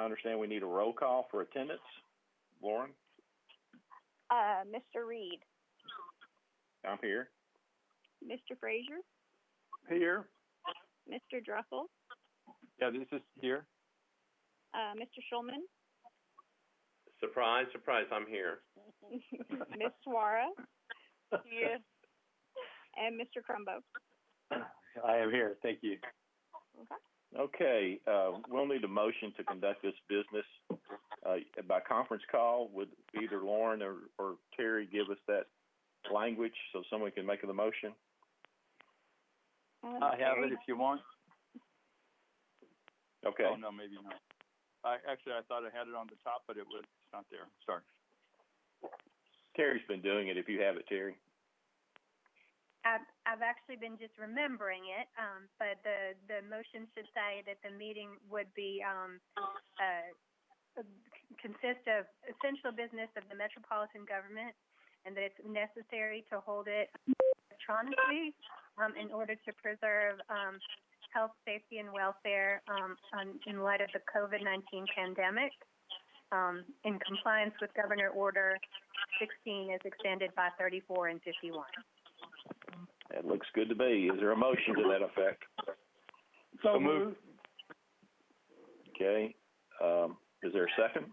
I understand we need a roll call for attendance. Lauren? Mr. Reed. I'm here. Mr. Frazier. Here. Mr. Druffel. Yeah, this is here. Mr. Schulman. Surprise, surprise, I'm here. Ms. Suara. Here. And Mr. Crumbo. I am here. Thank you. Okay. Okay, we'll need a motion to conduct this business by conference call. Would either Lauren or Terry give us that language so someone can make the motion? I have it if you want. Okay. Oh, no, maybe not. I thought I had it on the top, but it's not there. Sorry. Terry's been doing it if you have it, Terry. I've actually been just remembering it, but the motion should say that the meeting would be consist of essential business of the metropolitan government, and that it's necessary to hold it electronically in order to preserve health, safety, and welfare in light of the COVID-19 pandemic, in compliance with Governor Order 16 as extended by 34 and 51. That looks good to me. Is there a motion to that effect? So moved. Okay. Is there a second?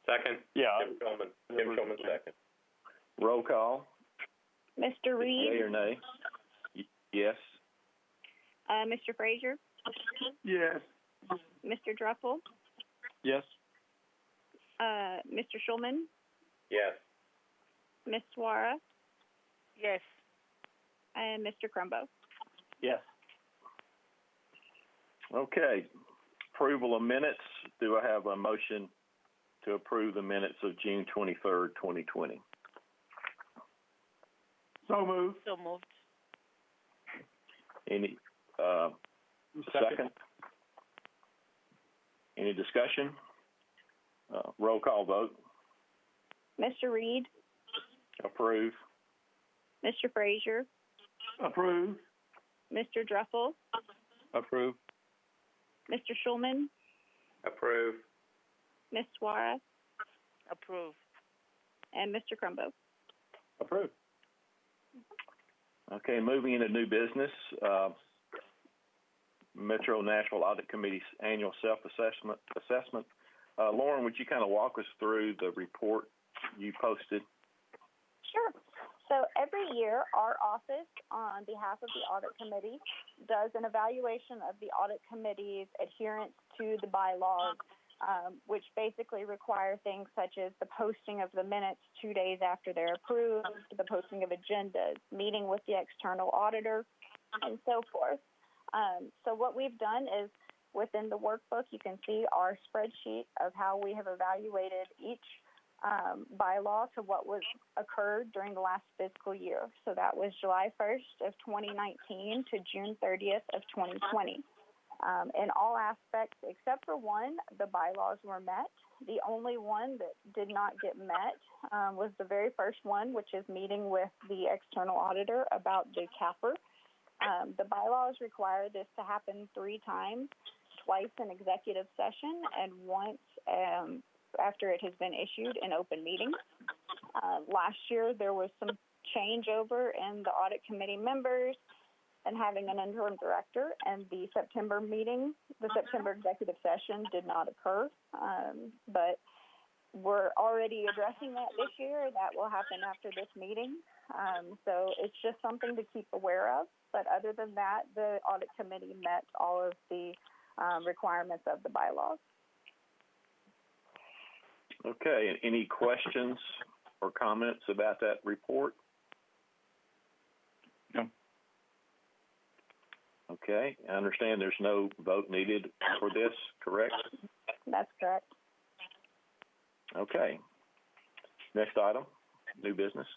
Second. Yeah. Tim Schulman, second. Roll call. Mr. Reed. Yea or nay? Yes. Mr. Frazier. Yes. Mr. Druffel. Yes. Mr. Schulman. Yes. Ms. Suara. Yes. And Mr. Crumbo. Yes. Okay. Approval of minutes. Do I have a motion to approve the minutes of June 23rd, 2020? So moved. So moved. Any second? Any discussion? Roll call vote. Mr. Reed. Approve. Mr. Frazier. Approve. Mr. Druffel. Approve. Mr. Schulman. Approve. Ms. Suara. Approve. And Mr. Crumbo. Approve. Okay, moving into new business. Metro Nashville Audit Committee's annual self-assessment. Lauren, would you kind of walk us through the report you posted? Sure. So every year, our office, on behalf of the Audit Committee, does an evaluation of the Audit Committee's adherence to the bylaws, which basically require things such as the posting of the minutes 2 days after they're approved, the posting of agendas, meeting with the external auditor, and so forth. So what we've done is, within the workbook, you can see our spreadsheet of how we have evaluated each bylaw to what was occurred during the last fiscal year. So that was July 1st of 2019 to June 30th of 2020. In all aspects except for one, the bylaws were met. The only one that did not get met was the very first one, which is meeting with the external auditor about the CAFR. The bylaws require this to happen 3 times, twice in executive session and once after it has been issued in open meeting. Last year, there was some changeover in the audit committee members and having an interim director, and the September meeting, the September executive session did not occur. But we're already addressing that this year. That will happen after this meeting. So it's just something to keep aware of. But other than that, the audit committee met all of the requirements of the bylaws. Okay. Any questions or comments about that report? No. Okay. I understand there's no vote needed for this, correct? That's correct. Okay. Next item, new business.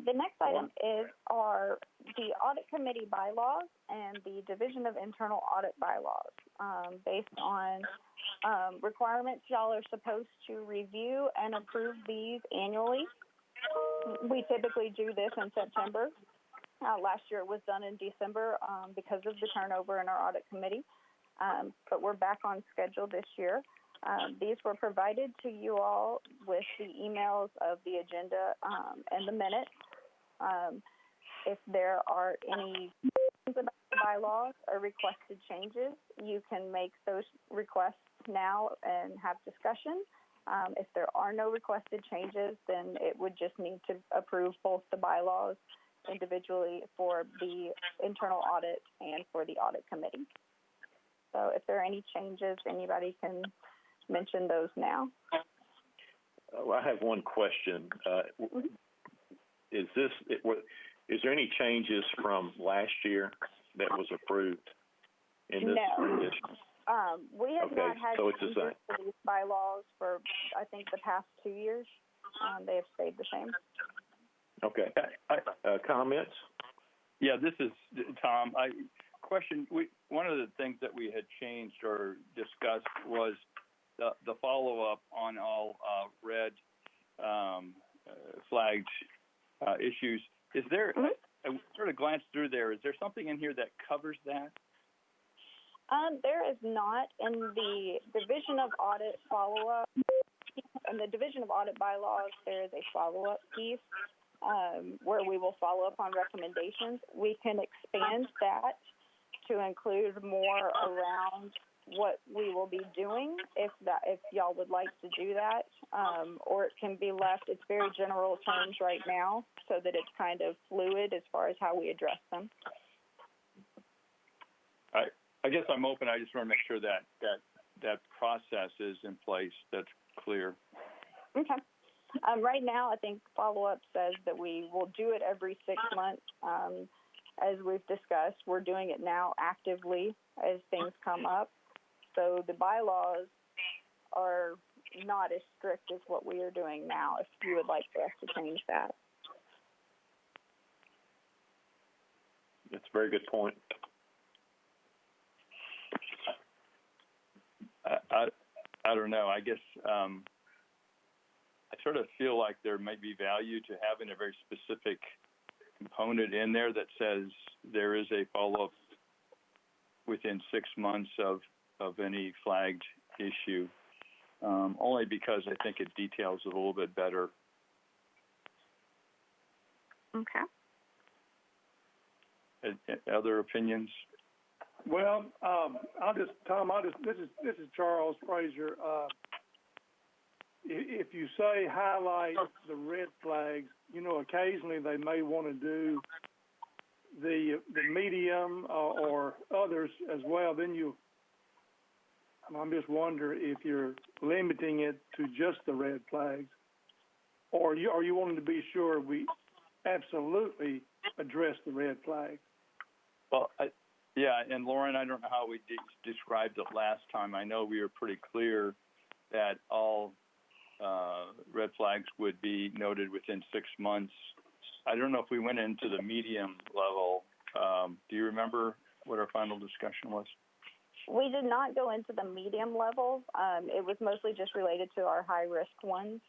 The next item is the audit committee bylaws and the Division of Internal Audit bylaws. Based on requirements, y'all are supposed to review and approve these annually. We typically do this in September. Last year it was done in December because of the turnover in our audit committee. but we're back on schedule this year. These were provided to you all with the emails of the agenda and the minutes. If there are any questions about the bylaws or requested changes, you can make those requests now and have discussion. If there are no requested changes, then it would just need to approve both the bylaws individually for the internal audit and for the audit committee. So if there are any changes, anybody can mention those now. I have one question. Is there any changes from last year that was approved in this rendition? We have not had so it's the changes same. to these bylaws for, I think, the past 2 years. They have stayed the same. Okay. Comments? Yeah, this is Tom. One of the things that we had changed or discussed was the follow-up on all red flagged issues. Is there? I sort of glanced through there. Is there something in here that covers that? There is not. In the Division of Audit follow-up, in the Division of Audit bylaws, there is a follow-up piece where we will follow up on recommendations. We can expand that to include more around what we will be doing if y'all would like to do that, or it can be left. It's very general terms right now, so that it's kind of fluid as far as how we address them. I guess I'm open. I just want to make sure that process is in place. That's clear. Okay. Right now, I think follow-up says that we will do it every 6 months. As we've discussed, we're doing it now actively as things come up. So the bylaws are not as strict as what we are doing now, if you would like for us to change that. That's a very good point. I don't know. I guess I sort of feel like there might be value to having a very specific component in there that says there is a follow-up within 6 months of any flagged issue, only because I think it details it a little bit better. Okay. Other opinions? Well, this is Charles Frazier. If you say highlight the red flags, occasionally they may want to do the medium or others as well. Then I'm just wondering if you're limiting it to just the red flags, or are you wanting to be sure we absolutely address the red flags? Well, yeah, and Lauren, I don't know how we described it last time. I know we were pretty clear that all red flags would be noted within 6 months. I don't know if we went into the medium level. Do you remember what our final discussion was? We did not go into the medium level. It was mostly just related to our high-risk ones.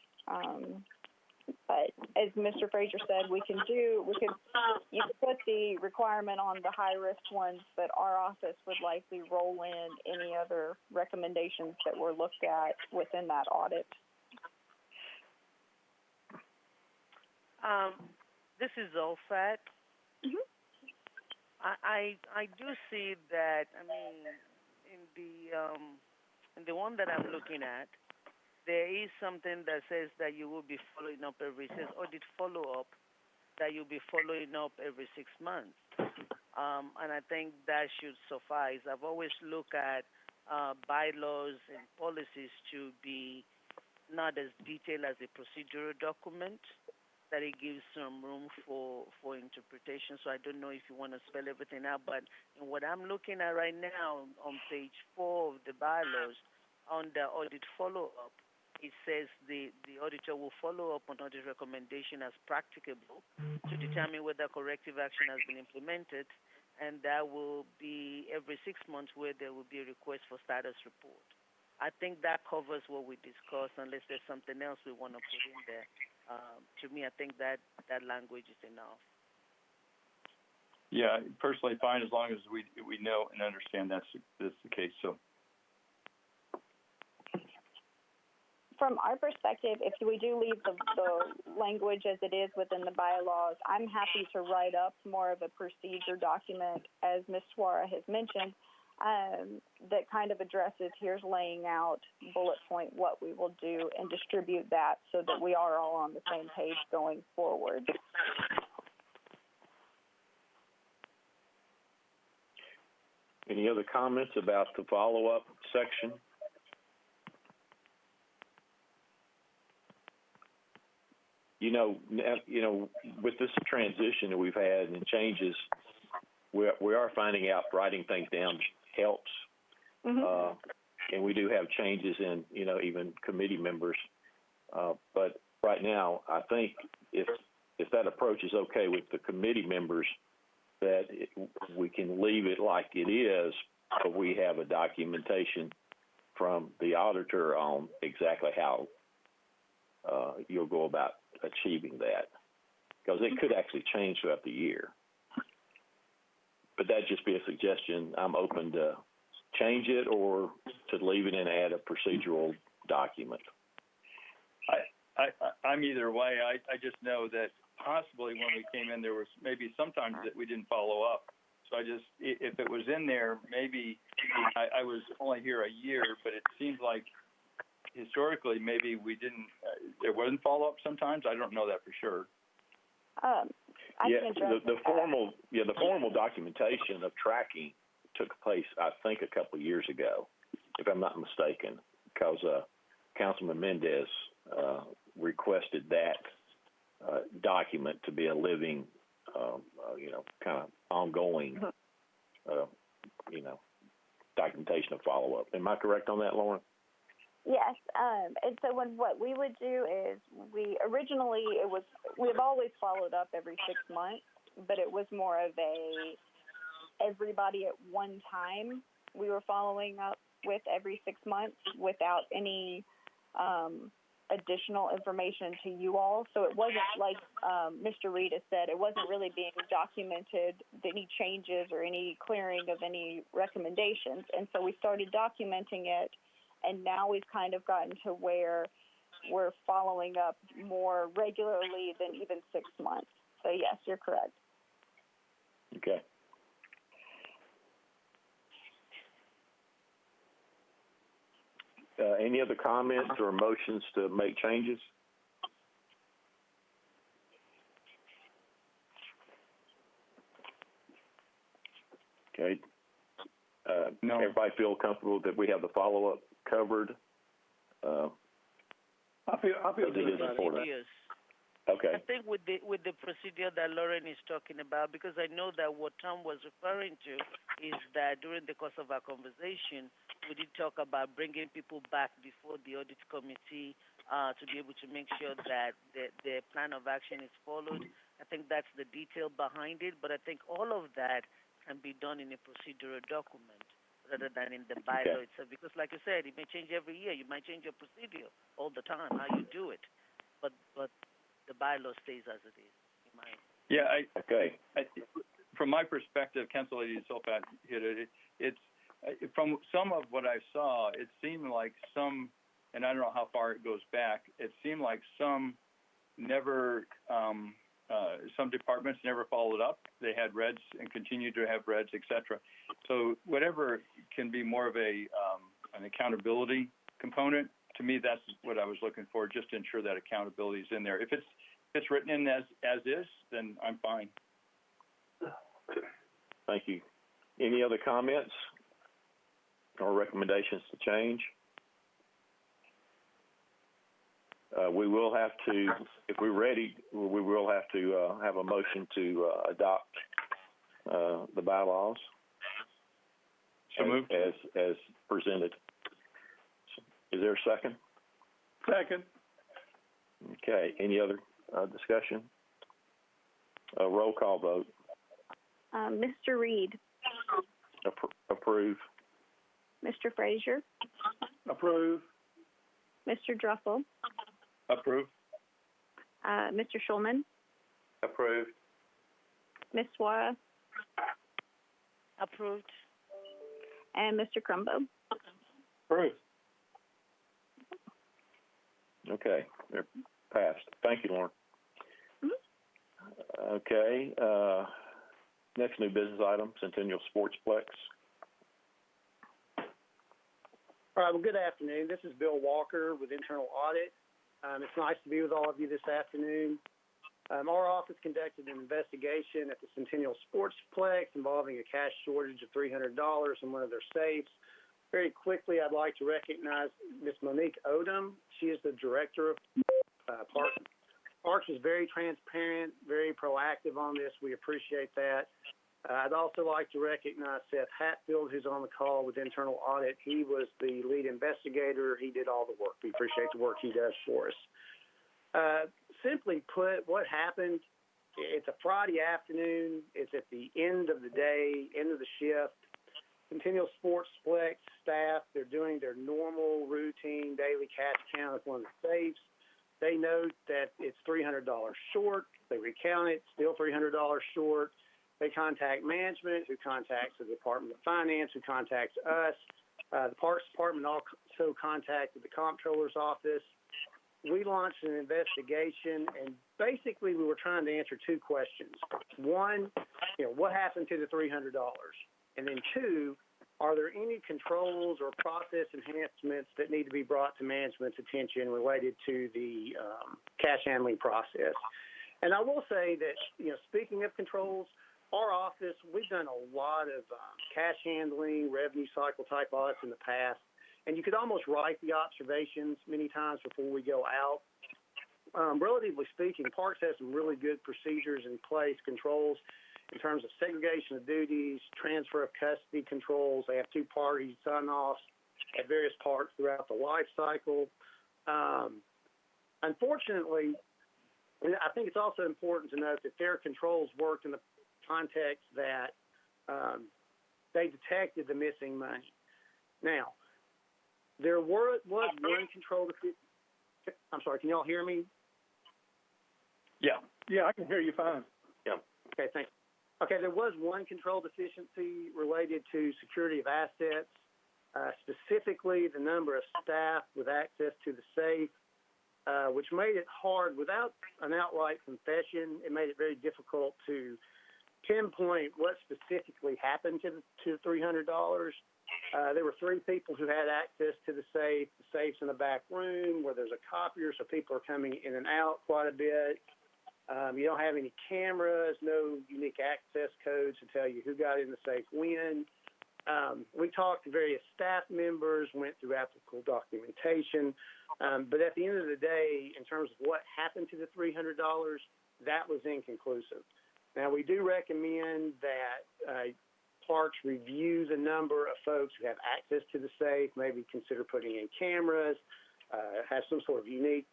But as Mr. Frazier said, you can put the requirement on the high-risk ones, but our office would likely roll in any other recommendations that were looked at within that audit. This is Zolfat. Mm-hmm. I do see that. I mean, in the one that I'm looking at, there is something that says that you will be following up audit follow-up, that you'll be following up every 6 months. And I think that should suffice. I've always looked at bylaws and policies to be not as detailed as a procedural document, that it gives some room for interpretation. So I don't know if you want to spell everything out, but in what I'm looking at right now on page 4 of the bylaws, on the audit follow-up, it says the auditor will follow up on audit recommendation as practicable to determine whether corrective action has been implemented, and that will be every 6 months where there will be a request for status report. I think that covers what we discussed, unless there's something else we want to put in there. To me, I think that language is enough. Yeah, personally fine as long as we know and understand that's the case. So. From our perspective, if we do leave the language as it is within the bylaws, I'm happy to write up more of a procedure document, as Ms. Suara has mentioned, that kind of addresses, here's laying out bullet point what we will do, and distribute that so that we are all on the same page going forward. Any other comments about the follow-up section? You know, with this transition that we've had and changes, we are finding out writing things down helps. Mm-hmm. And we do have changes in, even committee members. But right now, I think if that approach is okay with the committee members, that we can leave it like it is, but we have a documentation from the auditor on exactly how you'll go about achieving that, because it could actually change throughout the year. But that'd just be a suggestion. I'm open to change it or to leave it and add a procedural document. I'm either way. I just know that possibly when we came in, there was maybe sometimes that we didn't follow up. So if it was in there, maybe I was only here a year, but it seems like historically maybe we didn't, there wasn't follow-up sometimes. I don't know that for sure. The formal documentation of tracking took place, I think, a couple of years ago, if I'm not mistaken, because Councilman Mendez requested that document to be a living, kind of ongoing, documentation of follow-up. Am I correct on that, Lauren? Yes, and so what we would do is we've always followed up every 6 months, but it was more of everybody at one time we were following up with every 6 months without any additional information to you all. So it wasn't like Mr. Reed has said, it wasn't really being documented, any changes or any clearing of any recommendations. And so we started documenting it, and now we've kind of gotten to where we're following up more regularly than even 6 months. So yes, you're correct. Okay. Any other comments or motions to make changes? Okay. No. Everybody feel comfortable that we have the follow-up covered? I feel good about it. Yes. Okay. I think with the procedure that Lauren is talking about, because I know that what Tom was referring to is that during the course of our conversation, we did talk about bringing people back before the audit committee to be able to make sure that the plan of action is followed. I think that's the detail behind it, but I think all of that can be done in a procedural document rather than in the bylaw itself. Because like you said, it may change every year. You might change your procedure all the time, how you do it. But the bylaw stays as it is. From my perspective, Council Lady Solfat hit it. It's from some of what I saw, it seemed like some, and I don't know how far it goes back, it seemed like some never, some departments never followed up. They had reds and continued to have reds, etc. So whatever can be more of an accountability component, to me, that's what I was looking for, just to ensure that accountability is in there. If it's written in as is, then I'm fine. Thank you. Any other comments or recommendations to change? We will have to, if we're ready, we will have to have a motion to adopt the bylaws as presented. Is there a second? Second. Okay. Any other discussion? Roll call vote. Mr. Reed. Approve. Mr. Frazier. Approve. Mr. Druffel. Approve. Mr. Schulman. Approved. Ms. Suara. Approved. And Mr. Crumbo. Approved. Okay, they're passed. Thank you, Lauren. Okay, next new business item, Centennial Sportsplex. All right, well, good afternoon. This is Bill Walker with Internal Audit. It's nice to be with all of you this afternoon. Our office conducted an investigation at the Centennial Sportsplex involving a cash shortage of $300 in one of their safes. Very quickly, I'd like to recognize Ms. Monique Odom. She is the director of Parks. Parks is very transparent, very proactive on this. We appreciate that. I'd also like to recognize Seth Hatfield, who's on the call with Internal Audit. He was the lead investigator. He did all the work. We appreciate the work he does for us. Simply put, what happened, it's a Friday afternoon. It's at the end of the day, end of the shift. Centennial Sportsplex staff, they're doing their normal routine daily cash count of one of the safes. They note that it's $300 short. They recount it, still $300 short. They contact management, who contacts the Department of Finance, who contacts us. The Parks Department also contacted the Comptroller's office. We launched an investigation, and basically we were trying to answer two questions. One, what happened to the $300? And then two, are there any controls or process enhancements that need to be brought to management's attention related to the cash handling process? And I will say that, speaking of controls, our office, we've done a lot of cash handling, revenue cycle type audits in the past, and you could almost write the observations many times before we go out. Relatively speaking, Parks has some really good procedures in place, controls in terms of segregation of duties, transfer of custody controls. They have two-party sign-offs at various parks throughout the life cycle. Unfortunately, I think it's also important to note that their controls worked in the context that they detected the missing money. Now, there was one control deficiency. I'm sorry, can you all hear me? Yeah, I can hear you fine. Yeah. Okay, thanks. Okay, there was one control deficiency related to security of assets, specifically the number of staff with access to the safe, which made it hard. Without an outright confession, it made it very difficult to pinpoint what specifically happened to the $300. There were three people who had access to the safe. The safe's in the back room where there's a copier, so people are coming in and out quite a bit. You don't have any cameras, no unique access codes to tell you who got in the safe when. We talked to various staff members, went through applicable documentation, but at the end of the day, in terms of what happened to the $300, that was inconclusive. Now, we do recommend that Parks review the number of folks who have access to the safe, maybe consider putting in cameras, have some sort of unique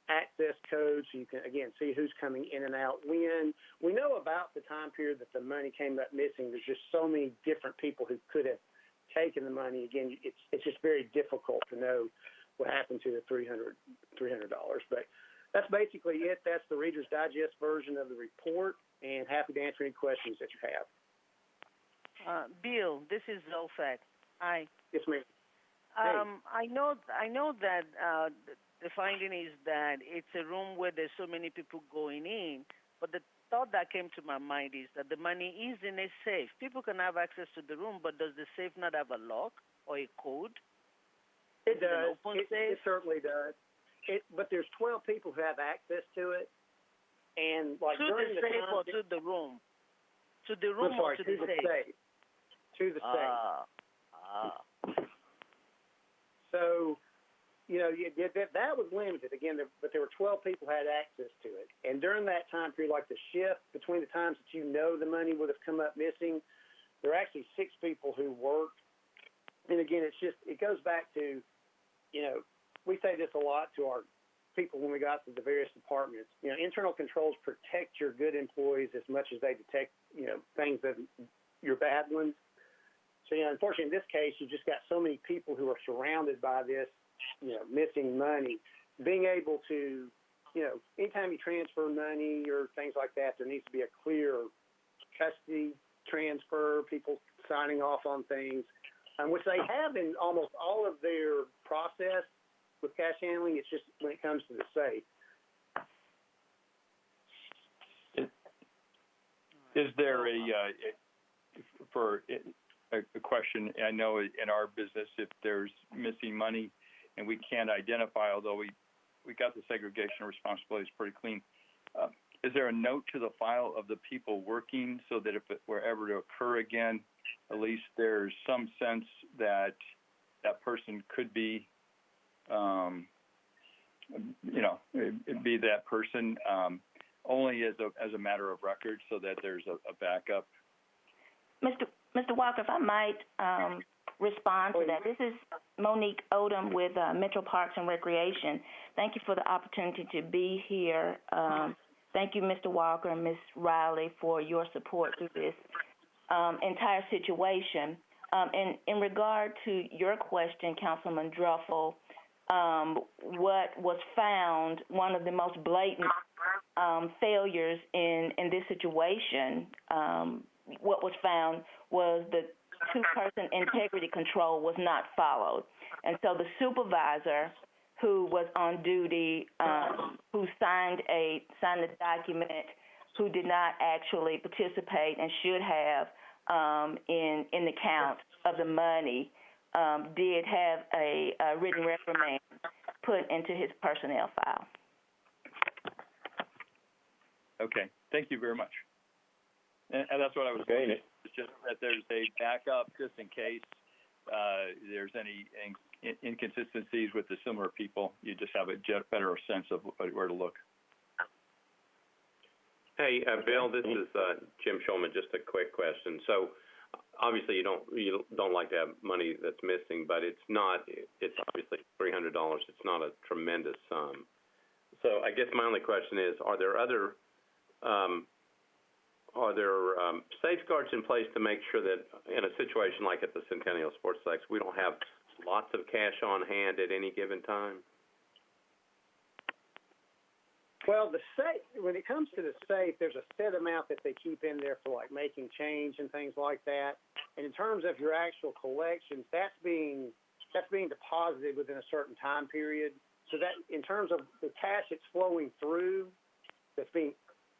access code so you can, again, see who's coming in and out when. We know about the time period that the money came up missing. There's just so many different people who could have taken the money. Again, it's just very difficult to know what happened to the $300. But that's basically it. That's the Reader's Digest version of the report, and happy to answer any questions that you have. Bill, this is Zolfat. Hi. Yes, ma'am. I know that the finding is that it's a room where there's so many people going in, but the thought that came to my mind is that the money is in a safe. People can have access to the room, but does the safe not have a lock or a code? It does. An open safe? It certainly does. But there's 12 people who have access to it, and like to during the safe or to the room? To the room or to the safe? To the safe. So, that was limited. Again, but there were 12 people who had access to it. And during that time period, like the shift between the times that the money would have come up missing, there are actually 6 people who worked. And again, it goes back to, we say this a lot to our people when we got to the various departments. Internal controls protect your good employees as much as they detect, things that your bad ones. So, unfortunately, in this case, you just got so many people who are surrounded by this, missing money. Being able to, anytime you transfer money or things like that, there needs to be a clear custody transfer, people signing off on things, which they have in almost all of their process with cash handling. It's just when it comes to the safe. Is there a question? I know in our business, if there's missing money and we can't identify, although we got the segregation responsibilities pretty clean, is there a note to the file of the people working so that if it were ever to occur again, at least there's some sense that that person could be, it'd be that person, only as a matter of record, so that there's a backup? Mr. Walker, if I might respond to that. This is Monique Odom with Metro Parks and Recreation. Thank you for the opportunity to be here. Thank you, Mr. Walker and Ms. Riley, for your support through this entire situation. In regard to your question, Councilman Druffel, what was found, one of the most blatant failures in this situation, what was found was the two-person integrity control was not followed. And so the supervisor who was on duty, who signed the document, who did not actually participate and should have in the count of the money, did have a written reprimand put into his personnel file. Okay, thank you very much. And that's what I was saying. It's just that there's a backup just in case there's any inconsistencies with the similar people. You just have a better sense of where to look. Hey, Bill, this is Jim Shulman. Just a quick question. So, obviously, you don't like to have money that's missing, but it's obviously $300. It's not a tremendous sum. So, I guess my only question is: are there other safeguards in place to make sure that in a situation like at the Centennial Sports Flex, we don't have lots of cash on hand at any given time? Well, the safe, when it comes to the safe, there's a set amount that they keep in there for like making change and things like that. And in terms of your actual collections, that's being deposited within a certain time period. So that in terms of the cash that's flowing through, that's being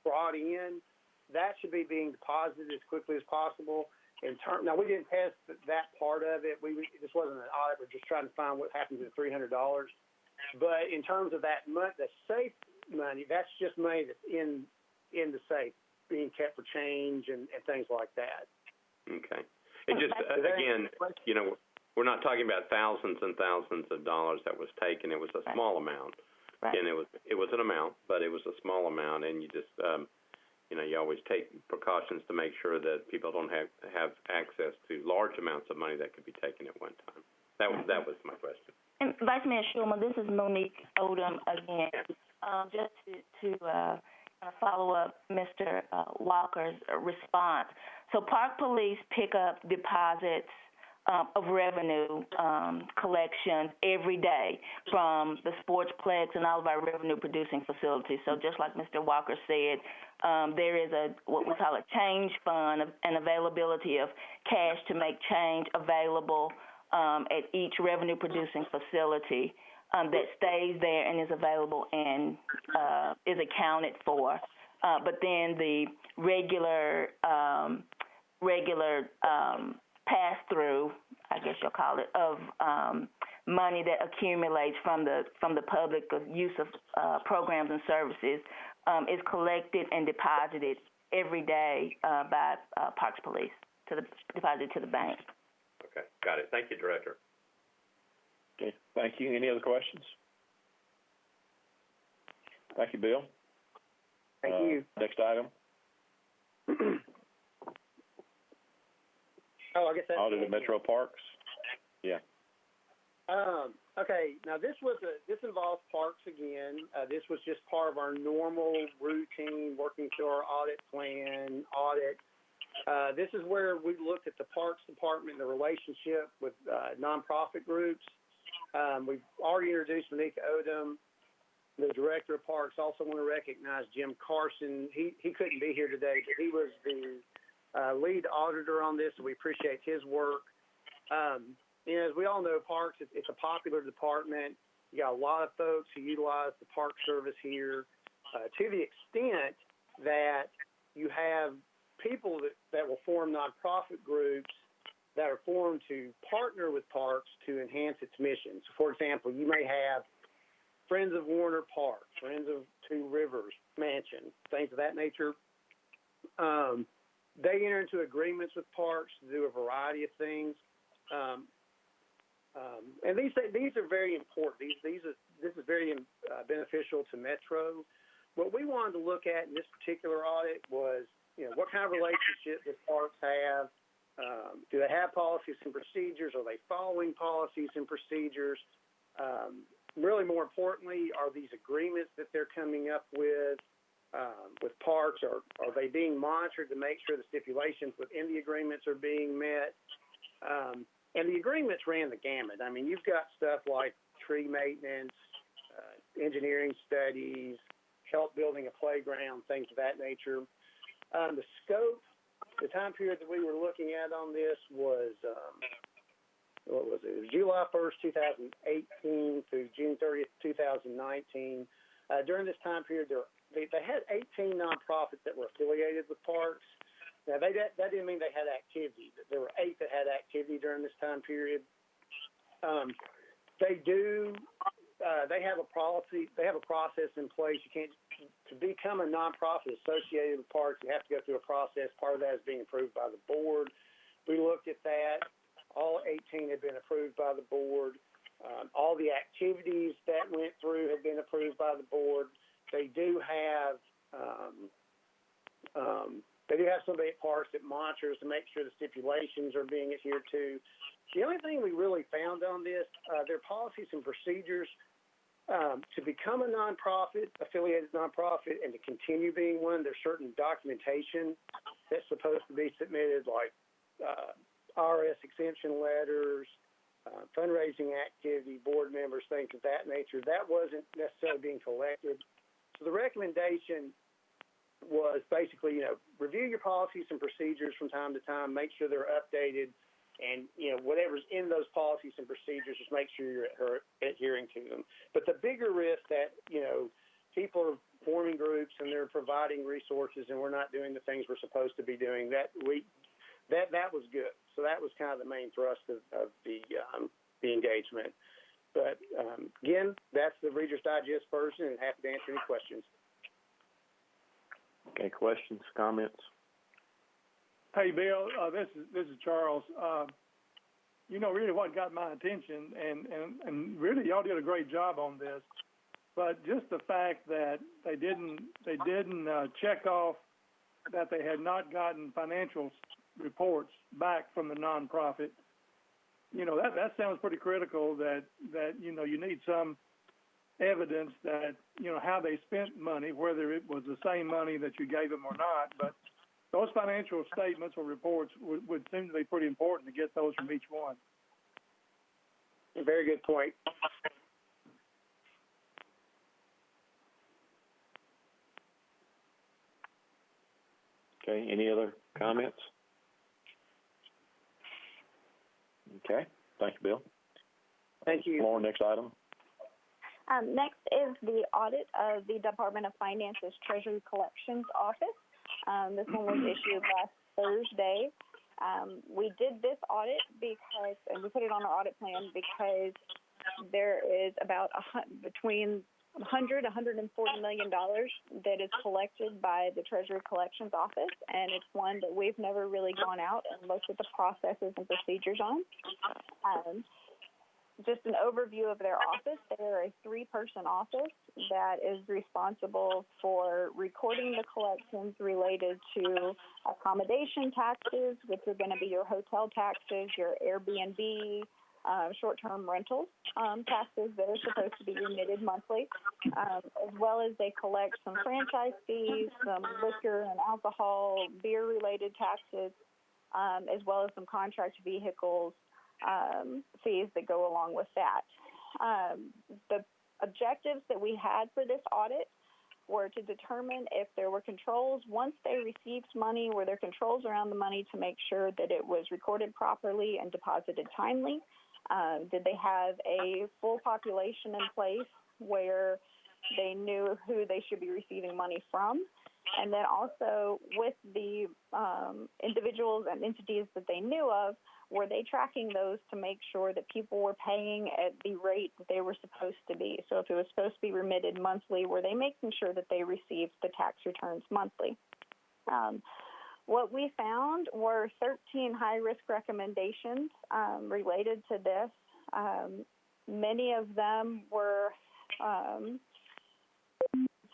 brought in, that should be being deposited as quickly as possible. Now, we didn't test that part of it. This wasn't an audit. We're just trying to find what happened to the $300. But in terms of that money, the safe money, that's just money that's in the safe, being kept for change and things like that. Okay. It just, again, we're not talking about thousands and thousands of dollars that was taken. It was a small amount. Right. And it was an amount, but it was a small amount, and you just you always take precautions to make sure that people don't have access to large amounts of money that could be taken at one time. That was my question. And Vice Mayor Schulman, this is Monique Odom again. Just to follow up Mr. Walker's response. So Park Police pick up deposits of revenue collections every day from the sportsplex and all of our revenue-producing facilities. So just like Mr. Walker said, there is what we call a change fund, an availability of cash to make change available at each revenue-producing facility that stays there and is available and is accounted for. But then the regular pass-through, I guess you'll call it, of money that accumulates from the public use of programs and services is collected and deposited every day by Parks Police, deposited to the bank. Okay, got it. Thank you, Director. Okay, thank you. Any other questions? Thank you, Bill. Thank you. Next item. I guess that's Audit of Metro Parks. Yeah. Okay. Now this involves parks again. This was just part of our normal routine, working through our audit plan, audit. This is where we looked at the Parks Department and the relationship with nonprofit groups. We've already introduced Monique Odom, the Director of Parks. Also want to recognize Jim Carson. He couldn't be here today, but he was the lead auditor on this, so we appreciate his work. As we all know, parks, it's a popular department. You got a lot of folks who utilize the park service here, to the extent that you have people that will form nonprofit groups that are formed to partner with parks to enhance its mission. So, for example, you may have Friends of Warner Park, Friends of Two Rivers Mansion, things of that nature. They enter into agreements with parks to do a variety of things. And these are very important. This is very beneficial to Metro. What we wanted to look at in this particular audit was, what kind of relationship does parks have? Do they have policies and procedures? Are they following policies and procedures? Really, more importantly, are these agreements that they're coming up with parks, are they being monitored to make sure the stipulations within the agreements are being met? And the agreements ran the gamut. I mean, you've got stuff like tree maintenance, engineering studies, help building a playground, things of that nature. The scope, the time period that we were looking at on this was, what was it? It was July 1st, 2018 through June 30th, 2019. During this time period, they had 18 nonprofits that were affiliated with parks. Now, that didn't mean they had activity. There were 8 that had activity during this time period. They have a policy. They have a process in place. You can't, to become a nonprofit associated with parks, you have to go through a process. Part of that is being approved by the board. We looked at that. All 18 had been approved by the board. All the activities that went through have been approved by the board. They do have somebody at parks that monitors to make sure the stipulations are being adhered to. The only thing we really found on this, their policies and procedures to become a nonprofit, affiliated nonprofit, and to continue being one, there's certain documentation that's supposed to be submitted, like RS exemption letters, fundraising activity, board members, things of that nature. That wasn't necessarily being collected. So the recommendation was basically, review your policies and procedures from time to time, make sure they're updated, and, whatever's in those policies and procedures, just make sure you're adhering to them. But the bigger risk that, people are forming groups and they're providing resources and we're not doing the things we're supposed to be doing, that was good. So that was kind of the main thrust of the engagement. But, again, that's the Reader's Digest version, and happy to answer any questions. Okay, questions, comments? Hey, Bill, this is Charles. Really what got my attention, and really y'all did a great job on this, but just the fact that they didn't check off that they had not gotten financial reports back from the nonprofit. That sounds pretty critical. That you need some evidence that how they spent money, whether it was the same money that you gave them or not. But those financial statements or reports would seem to be pretty important to get those from each one. A very good point. Okay, any other comments? Okay, thank you, Bill. Thank you. Lauren, next item. Next is the audit of the Department of Finance's Treasury Collections Office. This one was issued last Thursday. We did this audit and we put it on our audit plan because there is about between $100 to $140 million that is collected by the Treasury Collections Office, and it's one that we've never really gone out and looked at the processes and procedures on. Just an overview of their office. They're a 3-person office that is responsible for recording the collections related to accommodation taxes, which are going to be your hotel taxes, your Airbnb, short-term rentals taxes that are supposed to be remitted monthly, as well as they collect some franchise fees, some liquor and alcohol, beer-related taxes, as well as some contract vehicles fees that go along with that. The objectives that we had for this audit were to determine if there were controls. Once they received money, were there controls around the money to make sure that it was recorded properly and deposited timely? Did they have a full population in place where they knew who they should be receiving money from? And then also with the individuals and entities that they knew of, were they tracking those to make sure that people were paying at the rate that they were supposed to be? So if it was supposed to be remitted monthly, were they making sure that they received the tax returns monthly? What we found were 13 high-risk recommendations related to this. Many of them were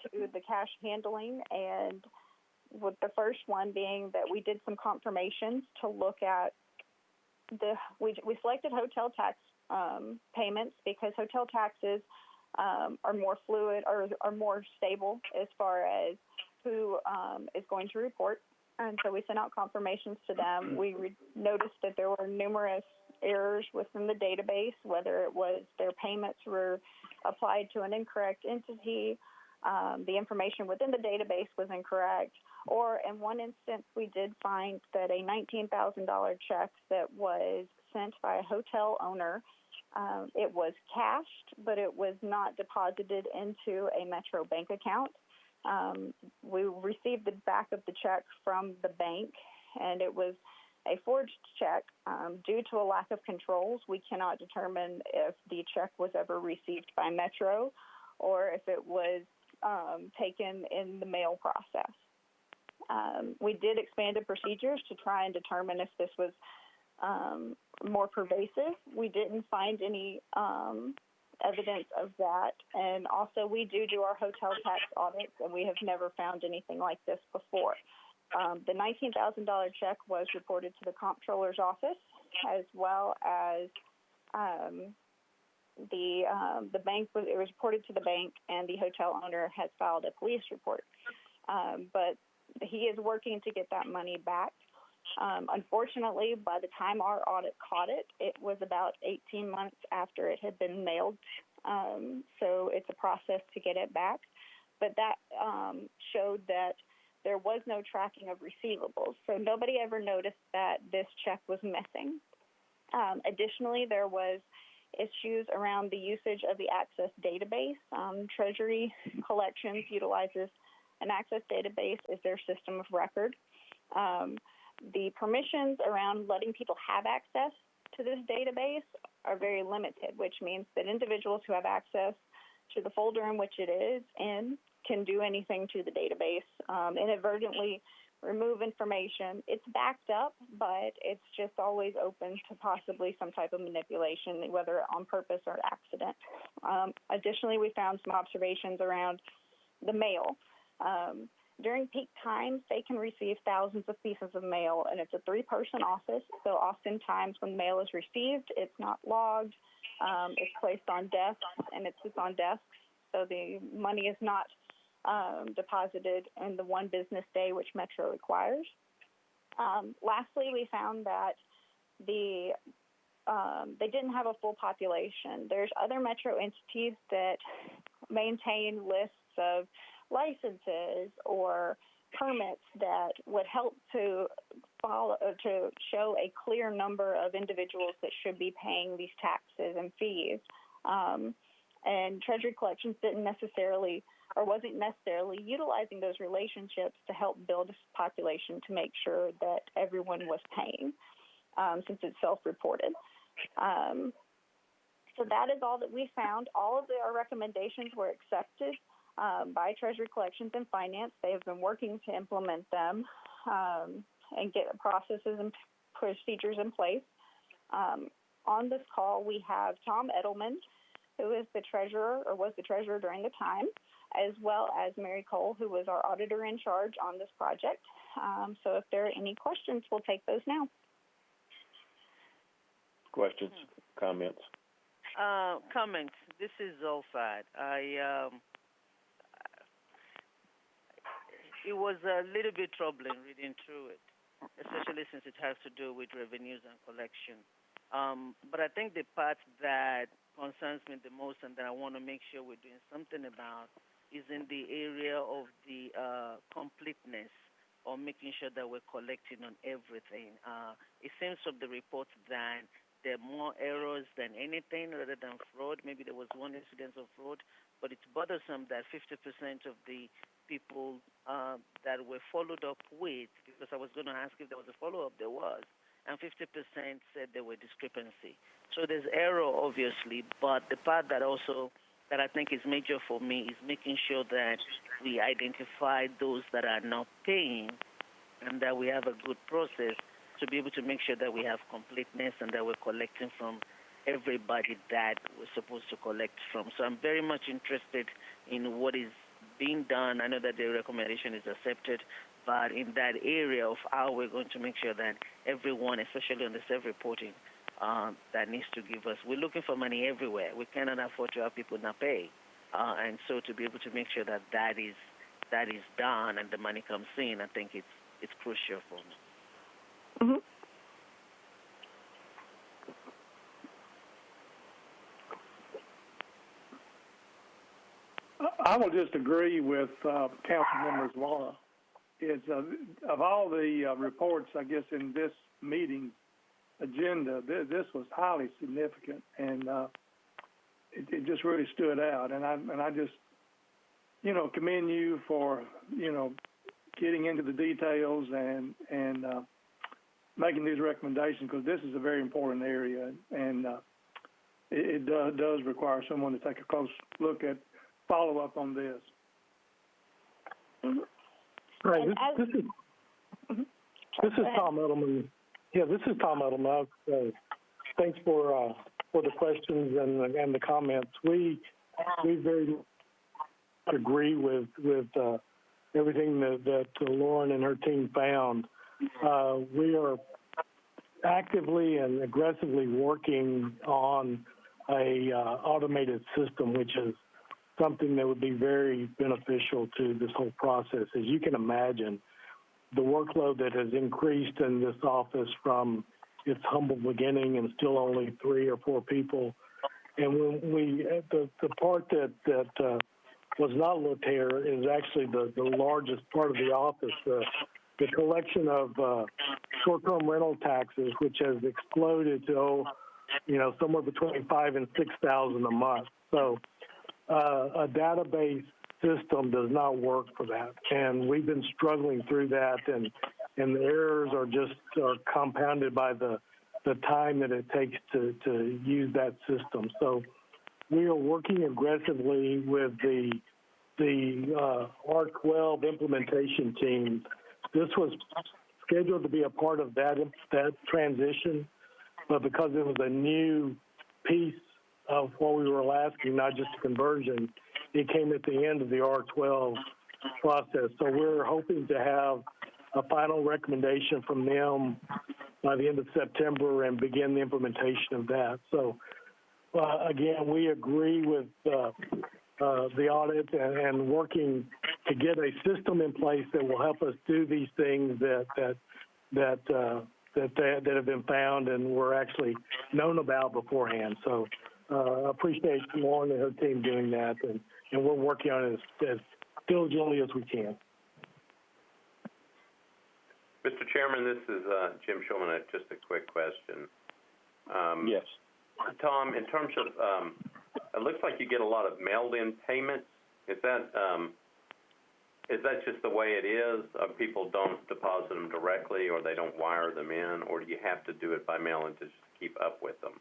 to the cash handling, and with the first one being that we did some confirmations to look at we selected hotel tax payments because hotel taxes are more fluid or are more stable as far as who is going to report. And so we sent out confirmations to them. We noticed that there were numerous errors within the database, whether it was their payments were applied to an incorrect entity, the information within the database was incorrect, or in one instance we did find that a $19,000 check that was sent by a hotel owner, it was cashed, but it was not deposited into a Metro bank account. We received the back of the check from the bank, and it was a forged check. Due to a lack of controls, we cannot determine if the check was ever received by Metro or if it was taken in the mail process. We did expanded procedures to try and determine if this was more pervasive. We didn't find any evidence of that. And also we do our hotel tax audits, and we have never found anything like this before. The $19,000 check was reported to the comptroller's office, as well as the bank it was reported to the bank, and the hotel owner has filed a police report. But he is working to get that money back. Unfortunately, by the time our audit caught it, it was about 18 months after it had been mailed. So it's a process to get it back. But that showed that there was no tracking of receivables. So nobody ever noticed that this check was missing. Additionally, there was issues around the usage of the Access database. Treasury Collections utilizes an Access database as their system of record. The permissions around letting people have access to this database are very limited, which means that individuals who have access to the folder in which it is in can do anything to the database, inadvertently remove information. It's backed up, but it's just always open to possibly some type of manipulation, whether on purpose or accident. Additionally, we found some observations around the mail. During peak times, they can receive thousands of pieces of mail, and it's a 3-person office, so oftentimes when mail is received, it's not logged, it's placed on desks, and it sits on desks, so the money is not deposited in the one business day, which Metro requires. Lastly, we found that they didn't have a full population. There's other Metro entities that maintain lists of licenses or permits that would help to show a clear number of individuals that should be paying these taxes and fees. And Treasury Collections wasn't necessarily utilizing those relationships to help build a population to make sure that everyone was paying, since it's self-reported. So that is all that we found. All of our recommendations were accepted by Treasury Collections and Finance. They have been working to implement them and get processes and procedures in place. On this call, we have Tom Edelman, who is the treasurer, or was the treasurer during the time, as well as Mary Cole, who was our auditor in charge on this project. So if there are any questions, we'll take those now. Questions, comments? Comments. This is Zolfat. It was a little bit troubling reading through it, especially since it has to do with revenues and collection. But I think the part that concerns me the most and that I want to make sure we're doing something about is in the area of the completeness, or making sure that we're collecting on everything. It seems from the reports that there are more errors than anything rather than fraud. Maybe there was one incident of fraud, but it's bothersome that 50% of the people that were followed up with, because I was going to ask if there was a follow-up, there was, and 50% said there were discrepancy. So there's error, obviously, but the part that I think is major for me is making sure that we identify those that are not paying and that we have a good process to be able to make sure that we have completeness and that we're collecting from everybody that we're supposed to collect from. So I'm very much interested in what is being done. I know that the recommendation is accepted, but in that area of how we're going to make sure that everyone, especially on the self-reporting, that needs to give us. We're looking for money everywhere. We cannot afford to have people not pay. And so to be able to make sure that that is done and the money comes in, I think it's crucial for me. Mm-hmm. I will just agree with Councilmember Laura. It's of all the reports, I guess, in this meeting agenda, this was highly significant, and it just really stood out. And I just, commend you for, getting into the details and making these recommendations, because this is a very important area, and it does require someone to take a close look at follow-up on this. Right. This is Tom Edelman. Yeah, this is Tom Edelman. Thanks for the questions and the comments. We very much agree with everything that Lauren and her team found. We are actively and aggressively working on a automated system, which is something that would be very beneficial to this whole process. As you can imagine, the workload that has increased in this office from its humble beginning and still only 3 or 4 people. And when the part that was not looked here is actually the largest part of the office, the collection of short-term rental taxes, which has exploded to, somewhere between $5,000 and $6,000 a month. So a database system does not work for that, and we've been struggling through that, and the errors are compounded by the time that it takes to use that system. So we are working aggressively with the R12 implementation team. This was scheduled to be a part of that transition, but because it was a new piece of what we were asking, not just a conversion, it came at the end of the R12 process. So we're hoping to have a final recommendation from them by the end of September and begin the implementation of that. So, again, we agree with the audit and working to get a system in place that will help us do these things that have been found and were actually known about beforehand. So I appreciate Lauren and her team doing that, and we're working on it as diligently as we can. Mr. Chairman, this is Jim Shulman. Just a quick question. Yes. Tom, in terms of, it looks like you get a lot of mailed-in payments. Is that just the way it is? People don't deposit them directly, or they don't wire them in, or do you have to do it by mail and to just keep up with them?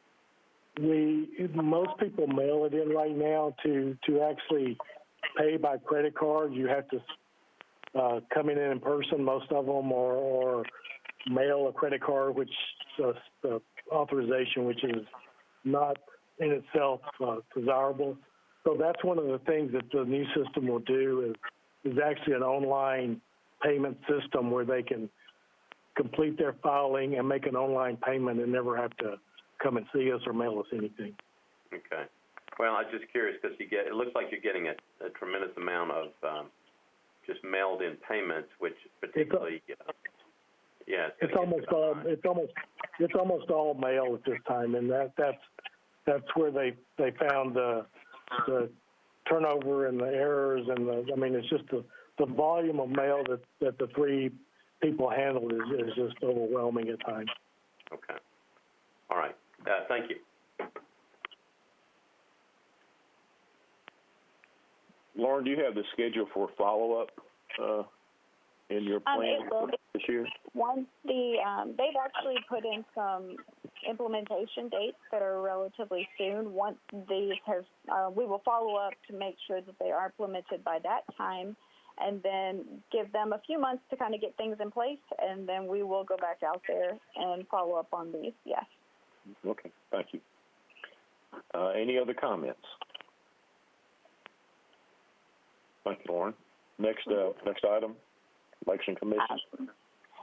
Most people mail it in right now. To actually pay by credit card, you have to come in person, most of them, or mail a credit card, which authorization, which is not in itself desirable. So that's one of the things that the new system will do is actually an online payment system where they can complete their filing and make an online payment and never have to come and see us or mail us anything. Okay. Well, I'm just curious because it looks like you're getting a tremendous amount of just mailed-in payments, which particularly, it's almost all mail at this time, and that's where they found the turnover and the errors and it's just the volume of mail that the three people handled is just overwhelming at times. Okay. All right. Thank you. Lauren, do you have the schedule for follow-up in your plan this year? Once they've actually put in some implementation dates that are relatively soon. Once these have, we will follow up to make sure that they are implemented by that time, and then give them a few months to kind of get things in place, and then we will go back out there and follow up on these. Yes. Okay. Thank you. Any other comments? Thank you, Lauren. Next item, Election Commission.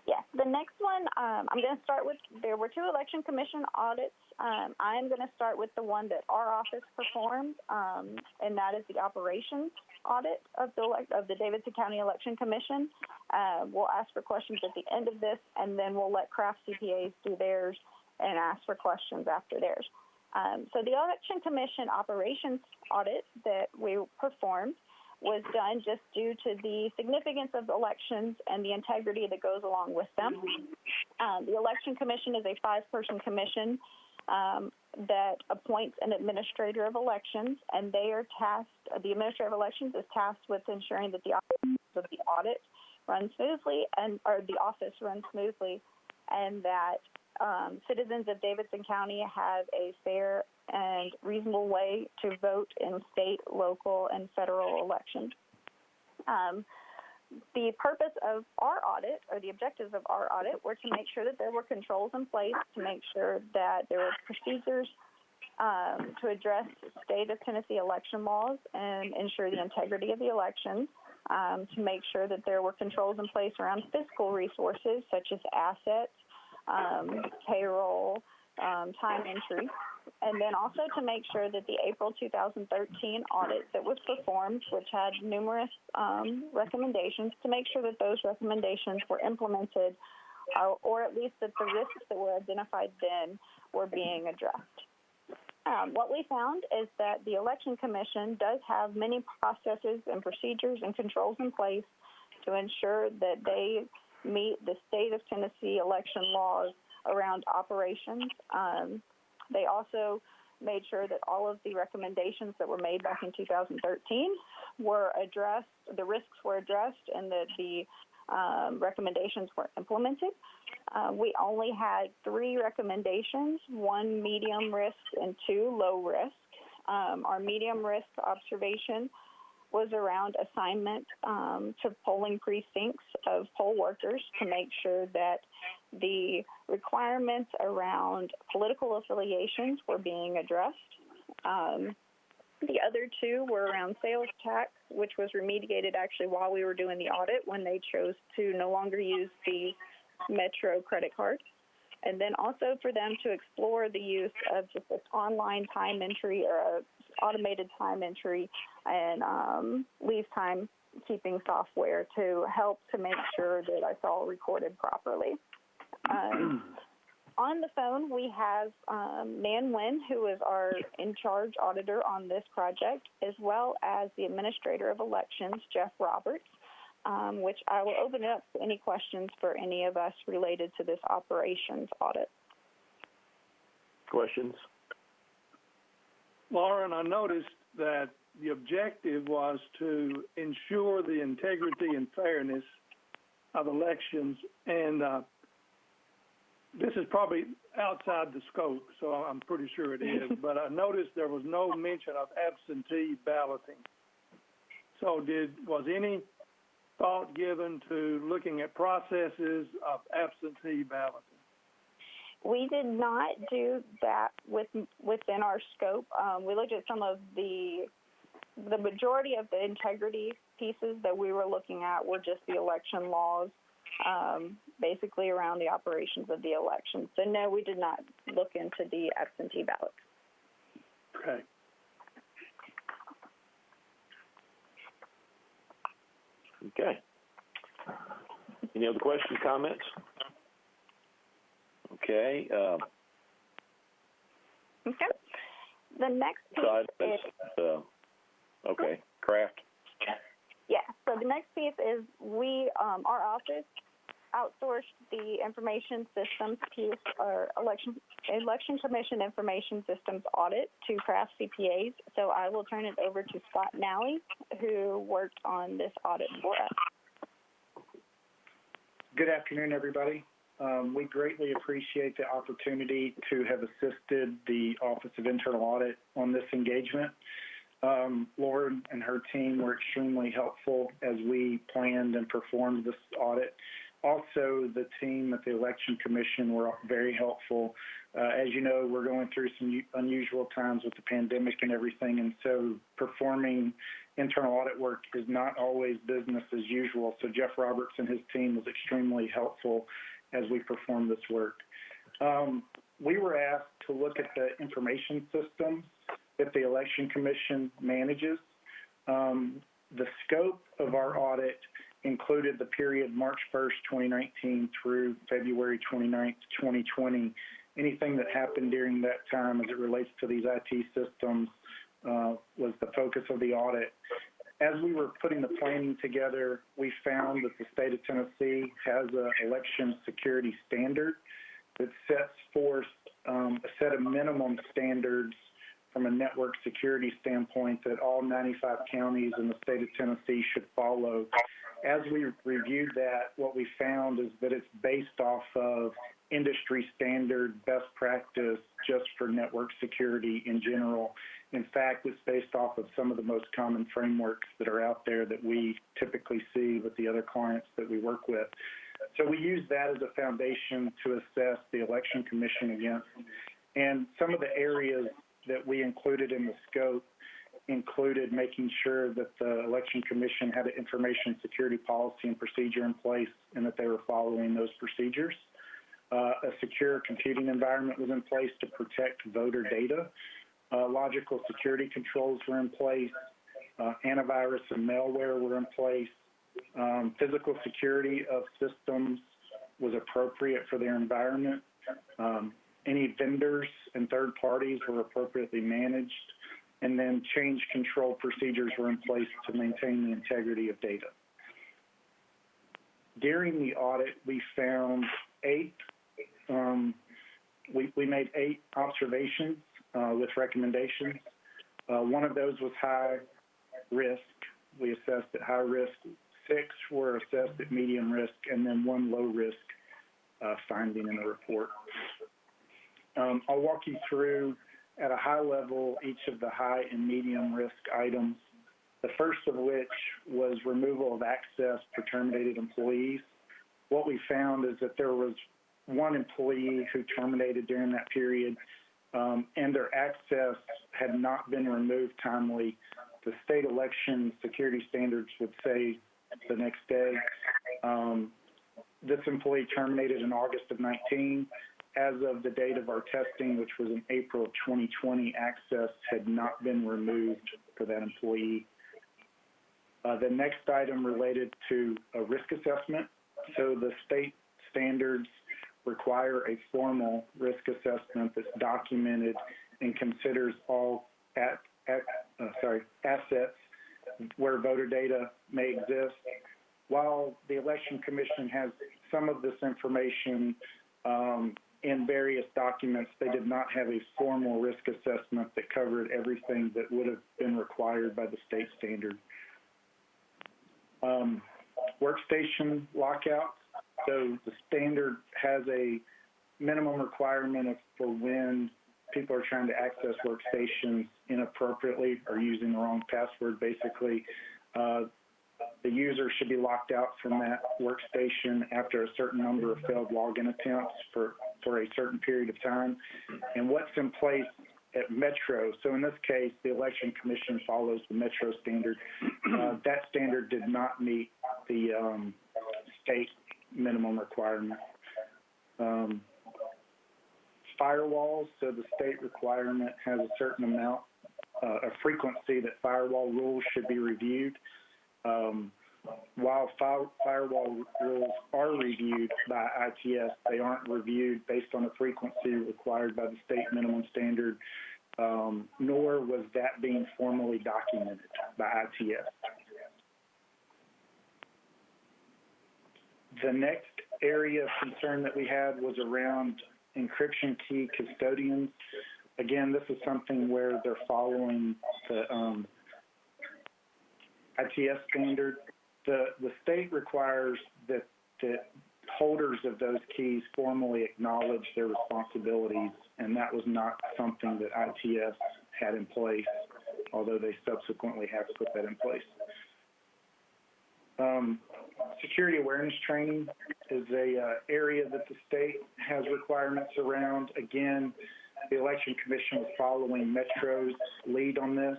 Yes, the next one, I'm going to start with, there were 2 Election Commission audits. I'm going to start with the one that our office performed, and that is the operations audit of the Davidson County Election Commission. We'll ask for questions at the end of this, and then we'll let craft CPAs do theirs and ask for questions after theirs. So the Election Commission operations audit that we performed was done just due to the significance of elections and the integrity that goes along with them. The Election Commission is a 5-person commission that appoints an administrator of elections, and they are tasked, the administrator of elections is tasked with ensuring that the audit runs smoothly, or the office runs smoothly, and that citizens of Davidson County have a fair and reasonable way to vote in state, local, and federal elections. The purpose of our audit, or the objectives of our audit, were to make sure that there were controls in place, to make sure that there were procedures to address state of Tennessee election laws and ensure the integrity of the elections, to make sure that there were controls in place around fiscal resources such as assets, payroll, time entry, and then also to make sure that the April 2013 audit that was performed, which had numerous recommendations, to make sure that those recommendations were implemented, or at least that the risks that were identified then were being addressed. What we found is that the Election Commission does have many processes and procedures and controls in place to ensure that they meet the state of Tennessee election laws around operations. They also made sure that all of the recommendations that were made back in 2013 were addressed, the risks were addressed, and that the recommendations were implemented. We only had 3 recommendations, 1 medium risk and 2 low risk. Our medium risk observation was around assignment to polling precincts of poll workers to make sure that the requirements around political affiliations were being addressed. The other 2 were around sales tax, which was remediated actually while we were doing the audit when they chose to no longer use the Metro credit card. And then also for them to explore the use of just an online time entry or automated time entry and leave time keeping software to help to make sure that it's all recorded properly. On the phone, we have Nan Nguyen, who is our in-charge auditor on this project, as well as the administrator of elections, Jeff Roberts, which I will open it up to any questions for any of us related to this operations audit. Questions? Lauren, I noticed that the objective was to ensure the integrity and fairness of elections, and this is probably outside the scope, so I'm pretty sure it is, but I noticed there was no mention of absentee balloting. So was any thought given to looking at processes of absentee balloting? We did not do that within our scope. We looked at some of the majority of the integrity pieces that we were looking at were just the election laws, basically around the operations of the election. So no, we did not look into the absentee ballots. Okay. Okay. Any other questions, comments? Okay. Okay. The next piece is Okay. Kraft? Yeah. So the next piece is our office outsourced the information systems piece, or election commission information systems audit to Craft CPAs. So I will turn it over to Scott Nally, who worked on this audit for us. Good afternoon, everybody. We greatly appreciate the opportunity to have assisted the Office of Internal Audit on this engagement. Lauren and her team were extremely helpful as we planned and performed this audit. Also, the team at the Election Commission were very helpful. As you know, we're going through some unusual times with the pandemic and everything, and so performing internal audit work is not always business as usual. So Jeff Roberts and his team was extremely helpful as we performed this work. We were asked to look at the information systems that the Election Commission manages. The scope of our audit included the period March 1st, 2019 through February 29th, 2020. Anything that happened during that time as it relates to these IT systems was the focus of the audit. As we were putting the planning together, we found that the state of Tennessee has an election security standard that sets forth a set of minimum standards from a network security standpoint that all 95 counties in the state of Tennessee should follow. As we reviewed that, what we found is that it's based off of industry standard best practice just for network security in general. In fact, it's based off of some of the most common frameworks that are out there that we typically see with the other clients that we work with. So we use that as a foundation to assess the Election Commission against. And some of the areas that we included in the scope included making sure that the Election Commission had an information security policy and procedure in place and that they were following those procedures. A secure computing environment was in place to protect voter data. Logical security controls were in place. Antivirus and malware were in place. Physical security of systems was appropriate for their environment. Any vendors and third parties were appropriately managed. And then change control procedures were in place to maintain the integrity of data. During the audit, we found we made 8 observations with recommendations. One of those was high risk. We assessed at high risk. 6 were assessed at medium risk, and then 1 low risk finding in the report. I'll walk you through at a high level each of the high and medium risk items, the first of which was removal of access for terminated employees. What we found is that there was 1 employee who terminated during that period, and their access had not been removed timely. The state election security standards would say the next day. This employee terminated in August of 19. As of the date of our testing, which was in April of 2020, access had not been removed for that employee. The next item related to a risk assessment. So the state standards require a formal risk assessment that's documented and considers all assets where voter data may exist. While the Election Commission has some of this information in various documents, they did not have a formal risk assessment that covered everything that would have been required by the state standard. Workstation lockouts. So the standard has a minimum requirement for when people are trying to access workstations inappropriately or using the wrong password, basically. The user should be locked out from that workstation after a certain number of failed login attempts for a certain period of time. And what's in place at Metro, so in this case, the Election Commission follows the Metro standard. That standard did not meet the state minimum requirement. Firewalls, so the state requirement has a certain amount, a frequency that firewall rules should be reviewed. While firewall rules are reviewed by ITS, they aren't reviewed based on the frequency required by the state minimum standard. nor was that being formally documented by ITS. The next area of concern that we had was around encryption key custodians. Again, this is something where they're following the ITS standard. The state requires that holders of those keys formally acknowledge their responsibilities, and that was not something that ITS had in place, although they subsequently have put that in place. Security awareness training is a area that the state has requirements around. Again, the Election Commission was following Metro's lead on this,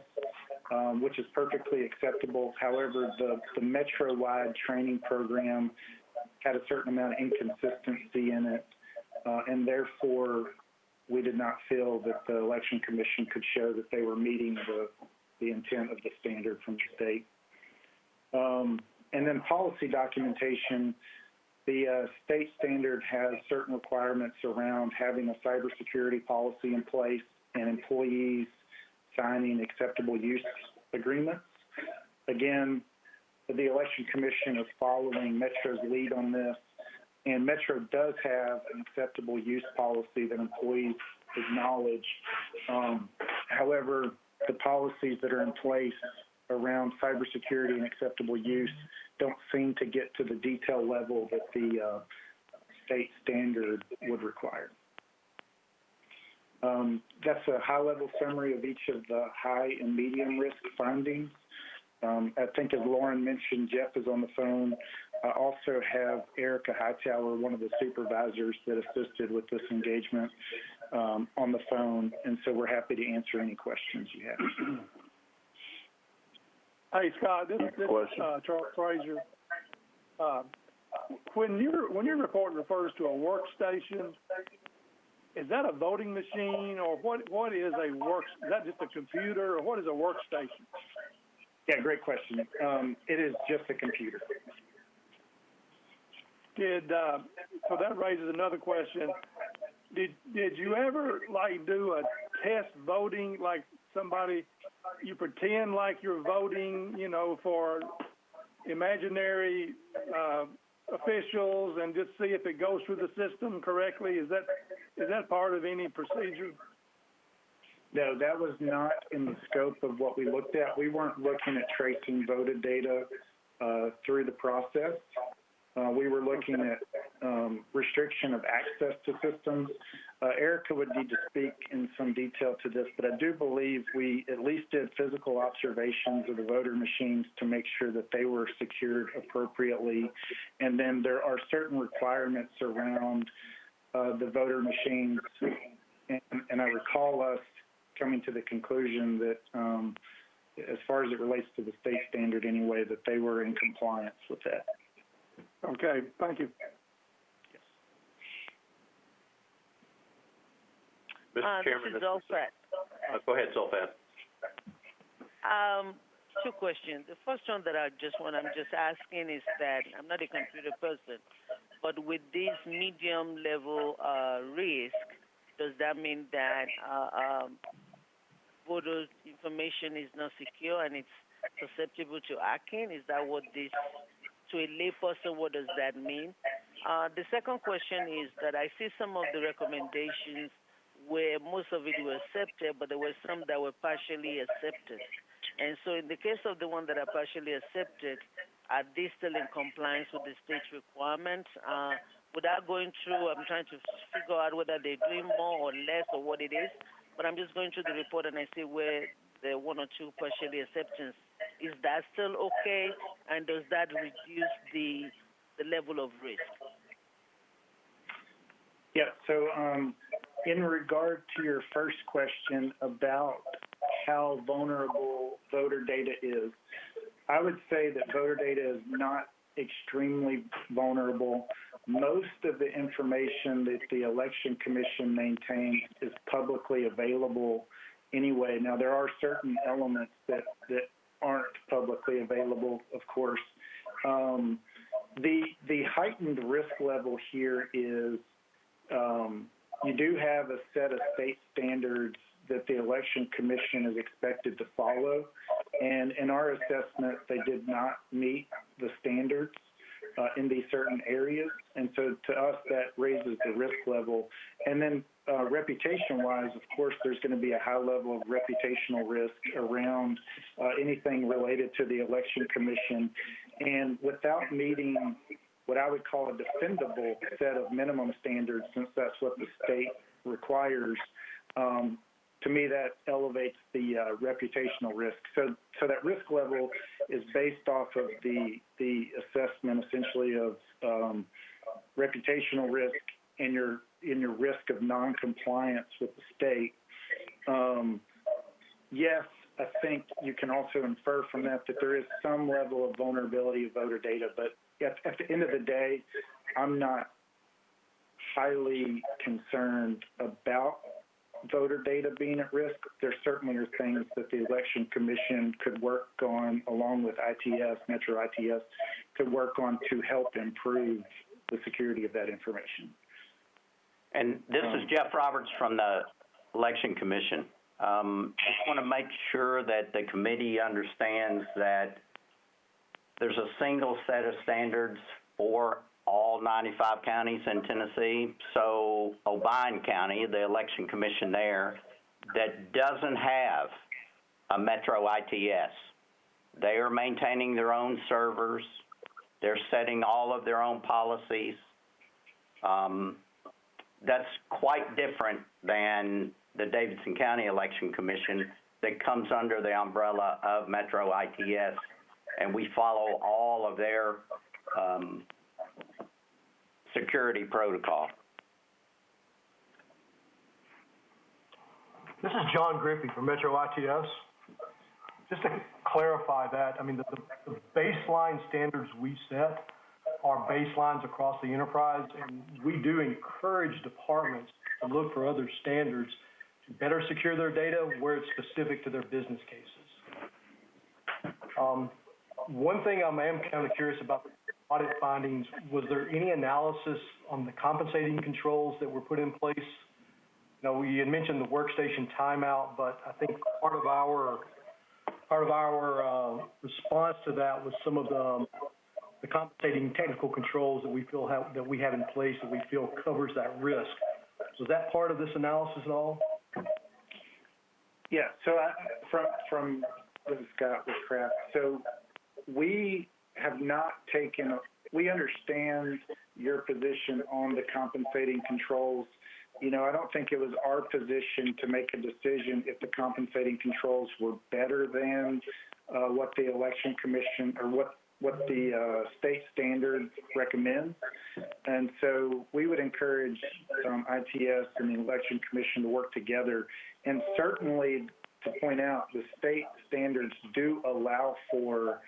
which is perfectly acceptable. However, the Metro-wide training program had a certain amount of inconsistency in it, and therefore we did not feel that the Election Commission could show that they were meeting the intent of the standard from the state. And then policy documentation, the state standard has certain requirements around having a cybersecurity policy in place and employees signing acceptable use agreements. Again, the Election Commission is following Metro's lead on this, and Metro does have an acceptable use policy that employees acknowledge. However, the policies that are in place around cybersecurity and acceptable use don't seem to get to the detail level that the state standard would require. That's a high-level summary of each of the high and medium risk findings. I think as Lauren mentioned, Jeff is on the phone. I also have Erica Hightower, one of the supervisors that assisted with this engagement, on the phone, and so we're happy to answer any questions you have. Hey, Scott, this is Charles Frazier. When your report refers to a workstation, is that a voting machine, or what is a is that just a computer, or what is a workstation? Yeah, great question. It is just a computer. So that raises another question. Did you ever do a test voting, like somebody, you pretend like you're voting, for imaginary officials and just see if it goes through the system correctly? Is that part of any procedure? No, that was not in the scope of what we looked at. We weren't looking at tracing voted data through the process. We were looking at restriction of access to systems. Erica would need to speak in some detail to this, but I do believe we at least did physical observations of the voter machines to make sure that they were secured appropriately. And then there are certain requirements around the voter machines. And I recall us coming to the conclusion that as far as it relates to the state standard anyway, that they were in compliance with that. Okay, thank you. Mr. Chairman, this is Zolfat. Go ahead, Zolfat. Two questions. The first one that I'm just asking is that I'm not a computer person, but with this medium level risk, does that mean that voter information is not secure and it's susceptible to hacking? Is that what this, to a layperson, what does that mean? The second question is that I see some of the recommendations where most of it were accepted, but there were some that were partially accepted. And so in the case of the one that are partially accepted, are they still in compliance with the state requirements? Without going through, I'm trying to figure out whether they're doing more or less or what it is, but I'm just going through the report and I see where there are one or two partially acceptance. Is that still okay? And does that reduce the level of risk? Yeah, so in regard to your first question about how vulnerable voter data is, I would say that voter data is not extremely vulnerable. Most of the information that the Election Commission maintains is publicly available anyway. Now, there are certain elements that aren't publicly available, of course. The heightened risk level here is you do have a set of state standards that the Election Commission is expected to follow. And in our assessment, they did not meet the standards in these certain areas. And so to us, that raises the risk level. And then reputation-wise, of course, there's going to be a high level of reputational risk around anything related to the Election Commission. And without meeting what I would call a defendable set of minimum standards, since that's what the state requires, to me, that elevates the reputational risk. So that risk level is based off of the assessment, essentially, of reputational risk and your risk of noncompliance with the state. Yes, I think you can also infer from that there is some level of vulnerability of voter data, but at the end of the day, I'm not highly concerned about voter data being at risk. There certainly are things that the Election Commission could work on, along with ITS, Metro ITS, could work on to help improve the security of that information. And this is Jeff Roberts from the Election Commission. Just want to make sure that the committee understands that there's a single set of standards for all 95 counties in Tennessee. So O'Brien County, the Election Commission there, that doesn't have a Metro ITS. They are maintaining their own servers. They're setting all of their own policies. That's quite different than the Davidson County Election Commission that comes under the umbrella of Metro ITS, and we follow all of their security protocol. This is John Griffey from Metro ITS. Just to clarify that, I mean, the baseline standards we set are baselines across the enterprise, and we do encourage departments to look for other standards to better secure their data where it's specific to their business cases. One thing I am kind of curious about the audit findings, was there any analysis on the compensating controls that were put in place? You know, you had mentioned the workstation timeout, but I think part of our response to that was some of the compensating technical controls that we have in place that we feel covers that risk. Was that part of this analysis at all? Yeah. So from this is Scott with Kraft. So we have not taken. We understand your position on the compensating controls. You know, I don't think it was our position to make a decision if the compensating controls were better than what the Election Commission or what the state standard recommends. And so we would encourage ITS and the Election Commission to work together. And certainly, to point out, the state standards do allow for,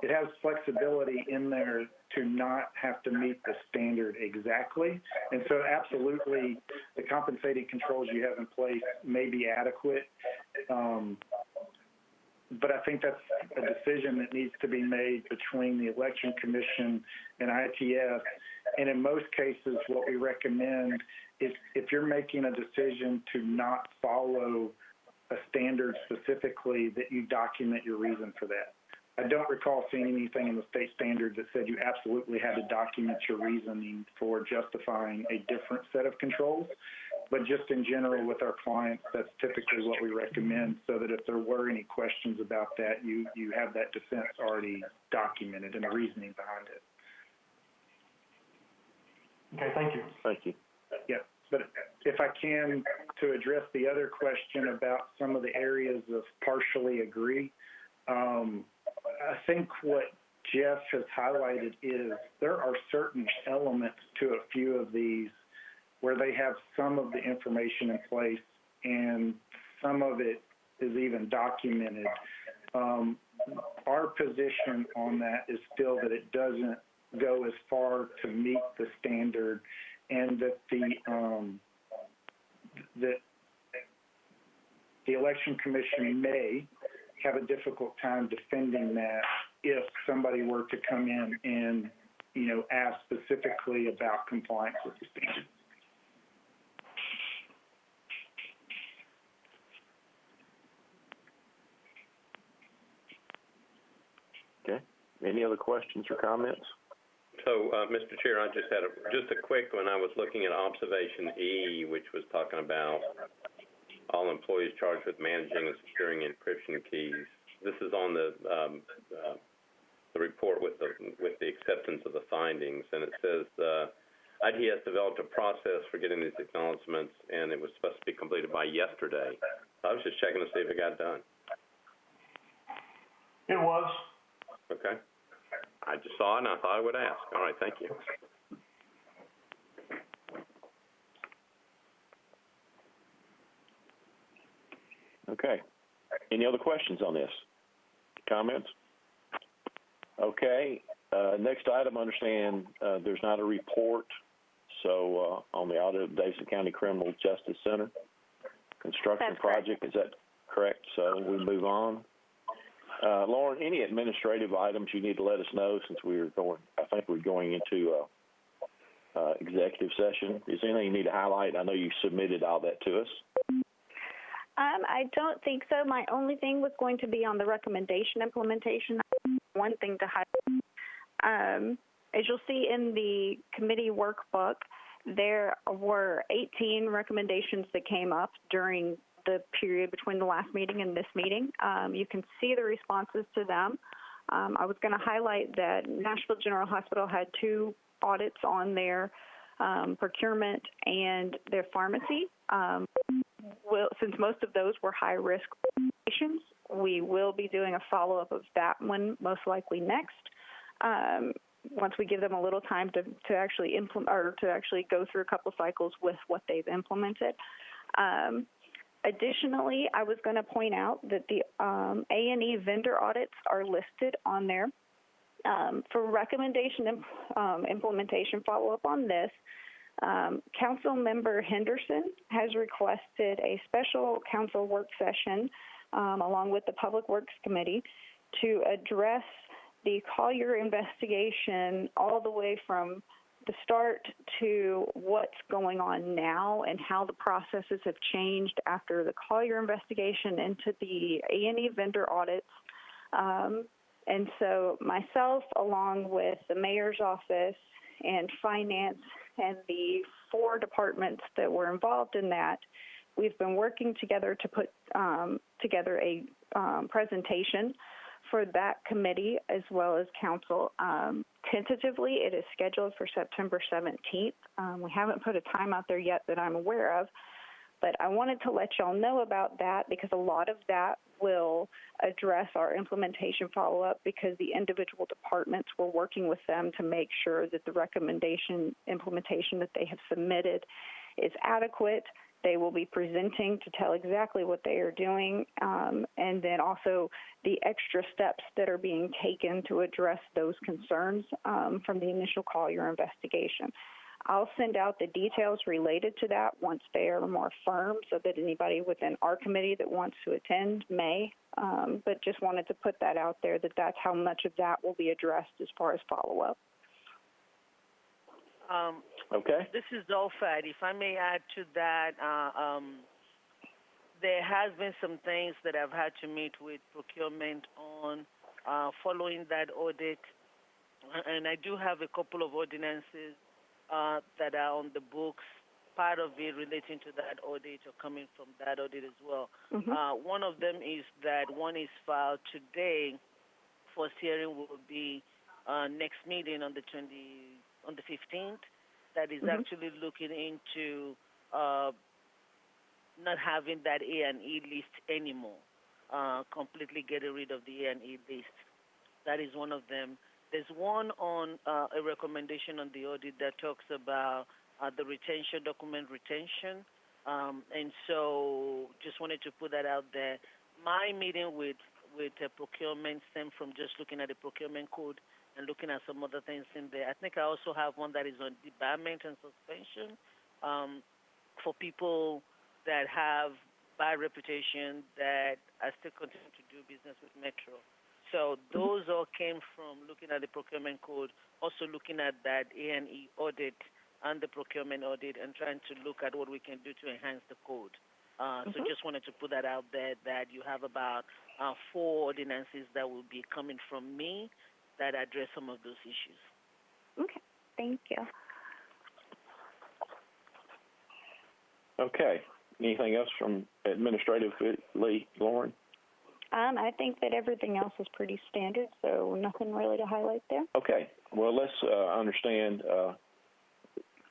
it has flexibility in there to not have to meet the standard exactly. And so absolutely, the compensating controls you have in place may be adequate. But I think that's a decision that needs to be made between the Election Commission and ITS. And in most cases, what we recommend is if you're making a decision to not follow a standard specifically, that you document your reason for that. I don't recall seeing anything in the state standard that said you absolutely had to document your reasoning for justifying a different set of controls. But just in general with our clients, that's typically what we recommend, so that if there were any questions about that, you have that defense already documented and the reasoning behind it. Okay, thank you. Thank you. Yeah, but if I can, to address the other question about some of the areas of partially agree, I think what Jeff has highlighted is there are certain elements to a few of these where they have some of the information in place and some of it is even documented. Our position on that is still that it doesn't go as far to meet the standard, and that the Election Commission may have a difficult time defending that if somebody were to come in and, you know, ask specifically about compliance with the standard. Okay. Any other questions or comments? So, Mr. Chair, I just had just a quick one. I was looking at observation E, which was talking about all employees charged with managing and securing encryption keys. This is on the report with the acceptance of the findings, and it says IT has developed a process for getting these acknowledgments, and it was supposed to be completed by yesterday. I was just checking to see if it got done. It was. Okay. I just saw it, and I thought I would ask. All right, thank you. Okay. Any other questions on this? Comments? Okay. Next item, I understand there's not a report. So on the audit of Davidson County Criminal Justice Center construction That's project, is that correct? So we move on. Lauren, any administrative items you need to let us know since I think we're going into executive session. Is there anything you need to highlight? I know you submitted all that to us. I don't think so. My only thing was going to be on the recommendation implementation. One thing to highlight. As you'll see in the committee workbook, there were 18 recommendations that came up during the period between the last meeting and this meeting. You can see the responses to them. I was going to highlight that Nashville General Hospital had 2 audits on their procurement and their pharmacy. Since most of those were high-risk patients, we will be doing a follow-up of that one most likely next. Once we give them a little time to actually implement or to actually go through a couple cycles with what they've implemented. Additionally, I was going to point out that the A&E vendor audits are listed on there. For recommendation implementation follow-up on this, Council Member Henderson has requested a special council work session along with the Public Works Committee to address the Collier investigation all the way from the start to what's going on now and how the processes have changed after the Collier investigation into the A&E vendor audits. And so myself, along with the mayor's office and finance and the 4 departments that were involved in that, we've been working together to put together a presentation for that committee as well as council. Tentatively, it is scheduled for September 17th. We haven't put a time out there yet that I'm aware of, but I wanted to let y'all know about that because a lot of that will address our implementation follow-up because the individual departments were working with them to make sure that the recommendation implementation that they have submitted is adequate. They will be presenting to tell exactly what they are doing, and then also the extra steps that are being taken to address those concerns from the initial Collier investigation. I'll send out the details related to that once they are more firm so that anybody within our committee that wants to attend may, but just wanted to put that out there that that's how much of that will be addressed as far as follow-up. Okay. This is Zolfat. If I may add to that, there has been some things that I've had to meet with procurement on following that audit, and I do have a couple of ordinances that are on the books, part of it relating to that audit or coming from that audit as well. Mm-hmm. One of them is that one is filed today. First hearing will be next meeting on the 15th. That is actually looking into not having that A&E list anymore, completely getting rid of the A&E list. That is one of them. There's one on a recommendation on the audit that talks about the retention, document retention. And so just wanted to put that out there. My meeting with procurement stemmed from just looking at the procurement code and looking at some other things in there. I think I also have one that is on debarment and suspension for people that have bad reputation that are still continuing to do business with Metro. So those all came from looking at the procurement code, also looking at that A&E audit and the procurement audit and trying to look at what we can do to enhance the code. So just wanted to put that out there that you have about 4 ordinances that will be coming from me that address some of those issues. Okay, thank you. Okay. Anything else from administratively, Lauren? I think that everything else is pretty standard, so nothing really to highlight there. Okay. Well, let's understand.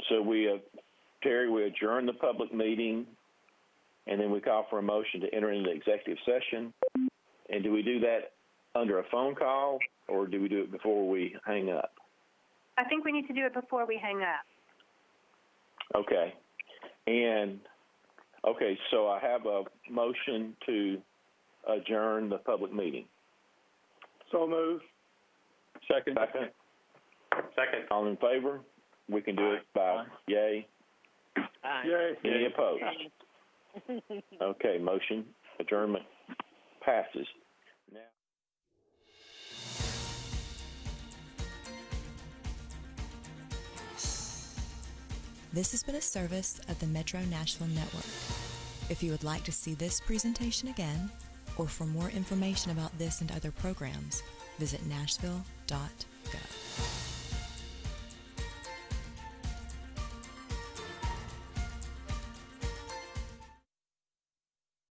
So Terry, we adjourn the public meeting, and then we call for a motion to enter into executive session. And do we do that under a phone call, or do we do it before we hang up? I think we need to do it before we hang up. Okay. And, okay, so I have a motion to adjourn the public meeting. So moved. Second. Second. All in favor? We can do it by yay. Aye. Yay. Any opposed? Okay, motion adjournment passes. Now. This has been a service of the Metro Nashville Network. If you would like to see this presentation again, or for more information about this and other programs, visit nashville.gov.